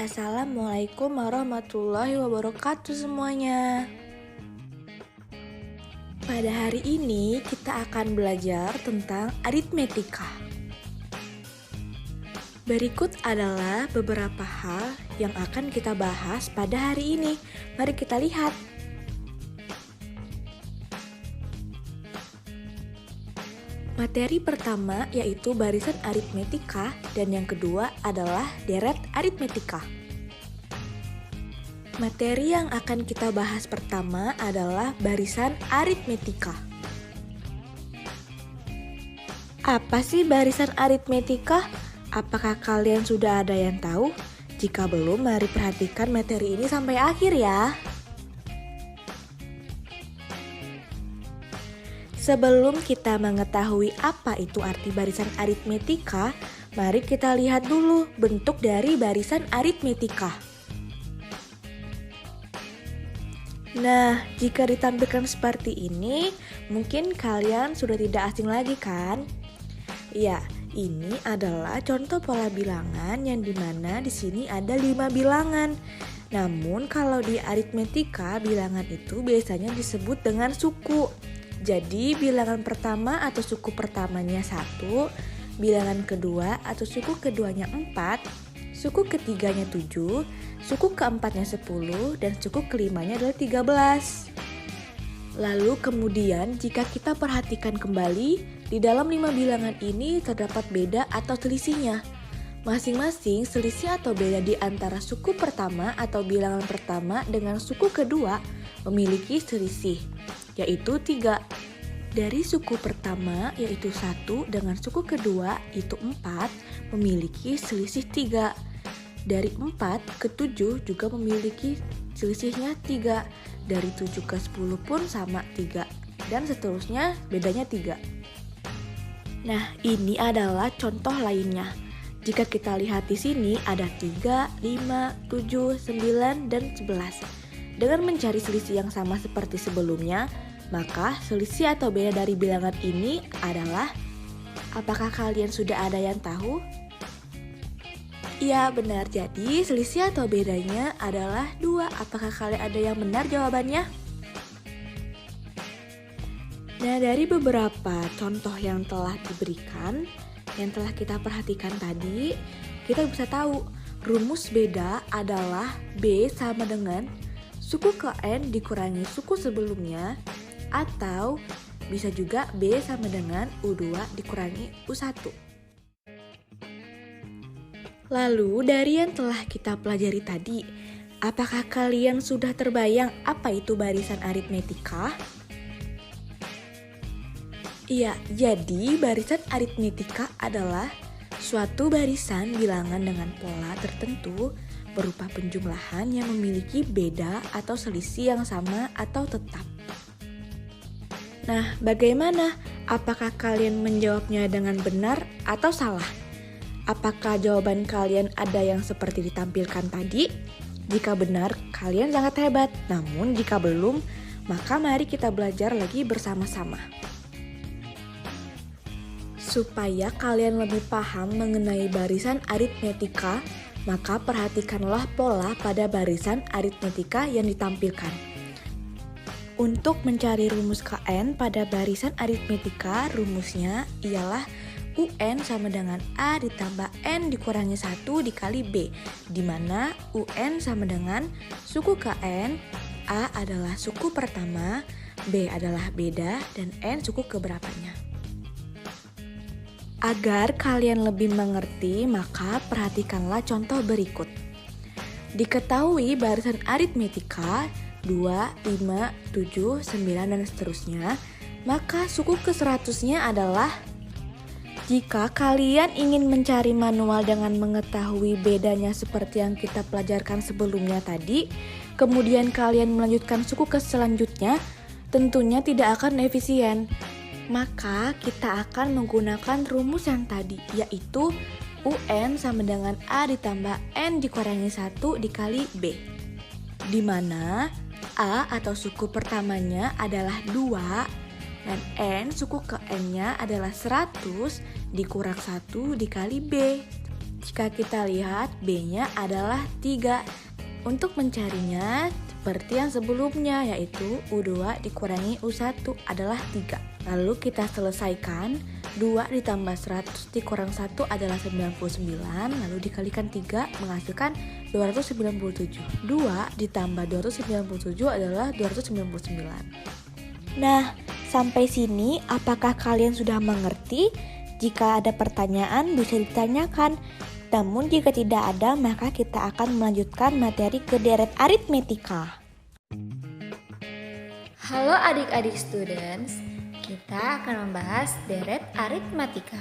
Assalamualaikum warahmatullahi wabarakatuh semuanya. Pada hari ini kita akan belajar tentang aritmetika. Berikut adalah beberapa hal yang akan kita bahas pada hari ini. Mari kita lihat. Materi pertama yaitu barisan aritmetika dan yang kedua adalah deret aritmetika. Materi yang akan kita bahas pertama adalah barisan aritmetika. Apa sih barisan aritmetika? Apakah kalian sudah ada yang tahu? Jika belum, mari perhatikan materi ini sampai akhir ya. Sebelum kita mengetahui apa itu arti barisan aritmetika, mari kita lihat dulu bentuk dari barisan aritmetika. Nah, jika ditampilkan seperti ini, mungkin kalian sudah tidak asing lagi kan? Ya, ini adalah contoh pola bilangan yang dimana di sini ada 5 bilangan. Namun kalau di aritmetika, bilangan itu biasanya disebut dengan suku. Jadi bilangan pertama atau suku pertamanya 1, bilangan kedua atau suku keduanya 4, suku ketiganya 7, suku keempatnya 10, dan suku kelimanya adalah 13. Lalu kemudian jika kita perhatikan kembali, di dalam 5 bilangan ini terdapat beda atau selisihnya. Masing-masing selisih atau beda di antara suku pertama atau bilangan pertama dengan suku kedua memiliki selisih, yaitu 3. Dari suku pertama yaitu 1 dengan suku kedua yaitu 4 memiliki selisih 3. Dari 4 ke 7 juga memiliki selisihnya 3. Dari 7 ke 10 pun sama 3. Dan seterusnya bedanya 3. Nah, ini adalah contoh lainnya. Jika kita lihat di sini ada 3, 5, 7, 9, dan 11. Dengan mencari selisih yang sama seperti sebelumnya, maka selisih atau beda dari bilangan ini adalah, apakah kalian sudah ada yang tahu? Iya benar, jadi selisih atau bedanya adalah 2. Apakah kalian ada yang benar jawabannya? Nah, dari beberapa contoh yang telah diberikan, yang telah kita perhatikan tadi, kita bisa tahu rumus beda adalah B sama dengan suku ke N dikurangi suku sebelumnya, atau bisa juga B sama dengan U2 dikurangi U1. Lalu dari yang telah kita pelajari tadi, apakah kalian sudah terbayang apa itu barisan aritmetika? Iya, jadi barisan aritmetika adalah suatu barisan bilangan dengan pola tertentu berupa penjumlahan yang memiliki beda atau selisih yang sama atau tetap. Nah, bagaimana? Apakah kalian menjawabnya dengan benar atau salah? Apakah jawaban kalian ada yang seperti ditampilkan tadi? Jika benar, kalian sangat hebat. Namun jika belum, maka mari kita belajar lagi bersama-sama. Supaya kalian lebih paham mengenai barisan aritmetika, maka perhatikanlah pola pada barisan aritmetika yang ditampilkan. Untuk mencari rumus KN pada barisan aritmetika, rumusnya ialah UN sama dengan A ditambah N dikurangi 1 dikali B, di mana UN sama dengan suku KN, A adalah suku pertama, B adalah beda, dan N suku keberapanya. Agar kalian lebih mengerti, maka perhatikanlah contoh berikut. Diketahui barisan aritmetika 2, 5, 7, 9, dan seterusnya, maka suku ke-100-nya adalah, jika kalian ingin mencari manual dengan mengetahui bedanya seperti yang kita pelajarkan sebelumnya tadi, kemudian kalian melanjutkan suku ke selanjutnya, tentunya tidak akan efisien. Maka kita akan menggunakan rumus yang tadi, yaitu UN sama dengan A ditambah N dikurangi 1 dikali B, di mana A atau suku pertamanya adalah 2 dan N suku ke N-nya adalah 100 dikurang 1 dikali B. Jika kita lihat B-nya adalah 3. Untuk mencarinya seperti yang sebelumnya, yaitu U2 dikurangi U1 adalah 3. Lalu kita selesaikan, 2 ditambah 100 dikurang 1 adalah 99, lalu dikalikan 3 menghasilkan 297. 2 ditambah 297 adalah 299. Nah, sampai sini apakah kalian sudah mengerti? Jika ada pertanyaan bisa ditanyakan. Namun jika tidak ada, maka kita akan melanjutkan materi ke deret aritmetika. Halo adik-adik students, kita akan membahas deret aritmatika.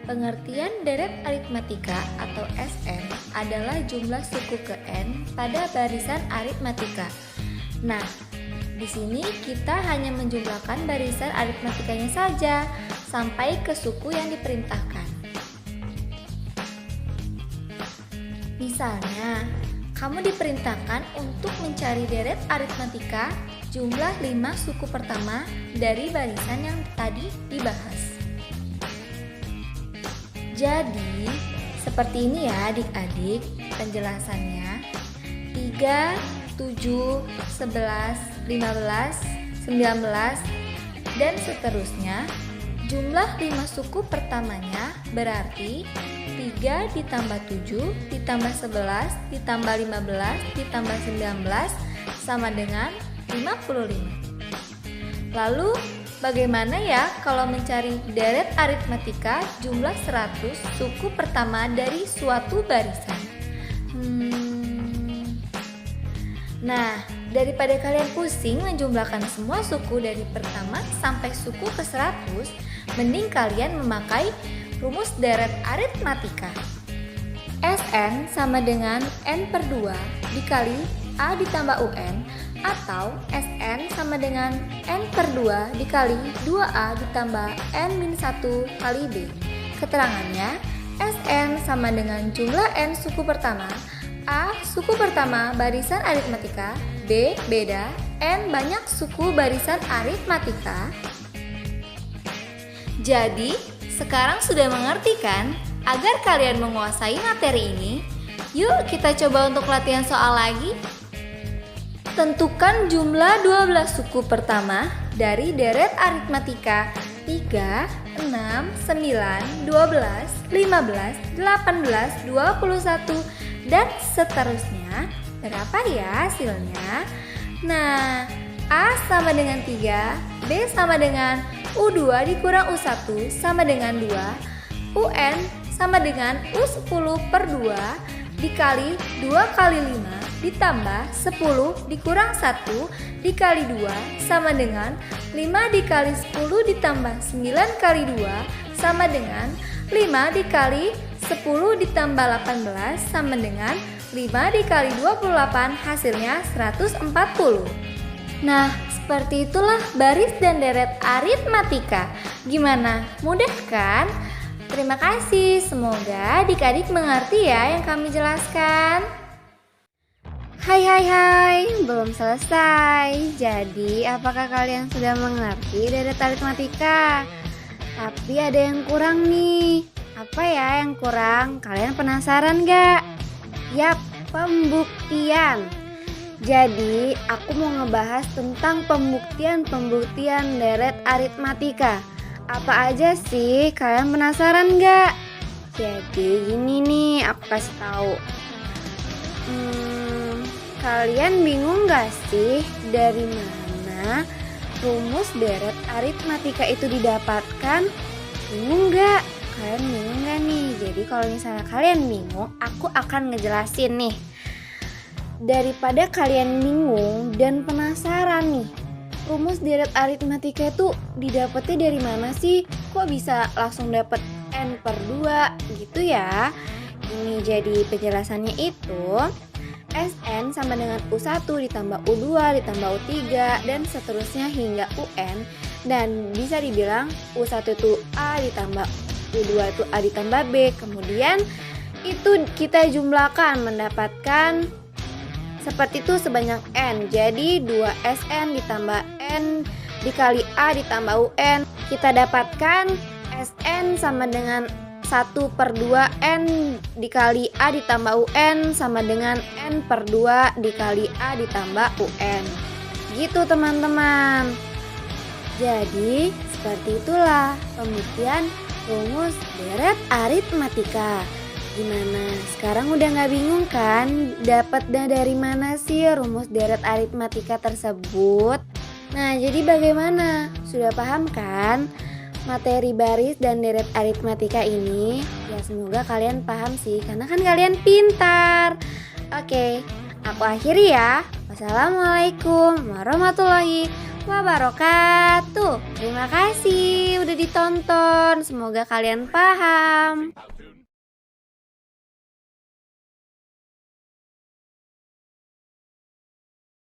Pengertian deret aritmatika atau SN adalah jumlah suku ke N pada barisan aritmatika. Nah, di sini kita hanya menjumlahkan barisan aritmatikanya saja sampai ke suku yang diperintahkan. Misalnya, kamu diperintahkan untuk mencari deret aritmatika jumlah 5 suku pertama dari barisan yang tadi dibahas. Jadi, seperti ini ya adik-adik penjelasannya. 3, 7, 11, 15, 19, dan seterusnya. Jumlah 5 suku pertamanya berarti 3 ditambah 7 ditambah 11 ditambah 15 ditambah 19 sama dengan 55. Lalu bagaimana ya kalau mencari deret aritmatika jumlah 100 suku pertama dari suatu barisan? Nah, daripada kalian pusing menjumlahkan semua suku dari pertama sampai suku ke 100, mending kalian memakai rumus deret aritmatika. Sn sama dengan N per 2 dikali A ditambah UN, atau Sn sama dengan N per 2 dikali 2A ditambah N-1 kali B. Keterangannya, Sn sama dengan jumlah N suku pertama, A suku pertama barisan aritmatika, B beda, N banyak suku barisan aritmatika. Jadi, sekarang sudah mengerti kan? Agar kalian menguasai materi ini, yuk kita coba untuk latihan soal lagi. Tentukan jumlah 12 suku pertama dari deret aritmatika 3, 6, 9, 12, 15, 18, 21, dan seterusnya. Berapa ya hasilnya? Nah, A sama dengan 3, B sama dengan U2 dikurang U1 sama dengan 2, UN sama dengan U10 per 2 dikali 2 kali 5 ditambah 10 dikurang 1 dikali 2 sama dengan 5 dikali 10 ditambah 9 kali 2 sama dengan 5 dikali 10 ditambah 18 sama dengan 5 dikali 28, hasilnya 140. Nah, seperti itulah baris dan deret aritmatika. Gimana? Mudah kan? Terima kasih. Semoga adik-adik mengerti ya yang kami jelaskan. Hai, belum selesai. Jadi, apakah kalian sudah mengerti deret aritmatika? Tapi ada yang kurang nih. Apa ya yang kurang? Kalian penasaran gak? Yap, pembuktian. Jadi, aku mau ngebahas tentang pembuktian deret aritmatika. Apa aja sih? Kalian penasaran gak? Jadi gini nih, aku kasih tahu. Kalian bingung gak sih dari mana rumus deret aritmatika itu didapatkan? Bingung gak? Kalian bingung gak nih? Jadi kalau misalnya kalian bingung, aku akan ngejelasin nih. Daripada kalian bingung dan penasaran nih, rumus deret aritmatika itu didapetnya dari mana sih? Kok bisa langsung dapet N per 2 gitu ya? Ini jadi penjelasannya itu Sn sama dengan U1 ditambah U2 ditambah U3 dan seterusnya hingga UN. Dan bisa dibilang U1 itu A ditambah U2 itu A ditambah B. Kemudian itu kita jumlahkan mendapatkan seperti itu sebanyak N. Jadi 2Sn ditambah N dikali A ditambah UN. Kita dapatkan Sn sama dengan 1/2 N dikali A ditambah UN sama dengan N/2 dikali A ditambah UN. Gitu teman-teman. Jadi seperti itulah pembuktian rumus deret aritmatika. Gimana? Sekarang udah gak bingung kan? Dapatnya dari mana sih rumus deret aritmatika tersebut? Nah, jadi bagaimana? Sudah paham kan materi baris dan deret aritmatika ini? Ya semoga kalian paham sih, karena kan kalian pintar. Oke, aku akhiri ya. Wassalamualaikum warahmatullahi wabarakatuh. Terima kasih udah ditonton. Semoga kalian paham.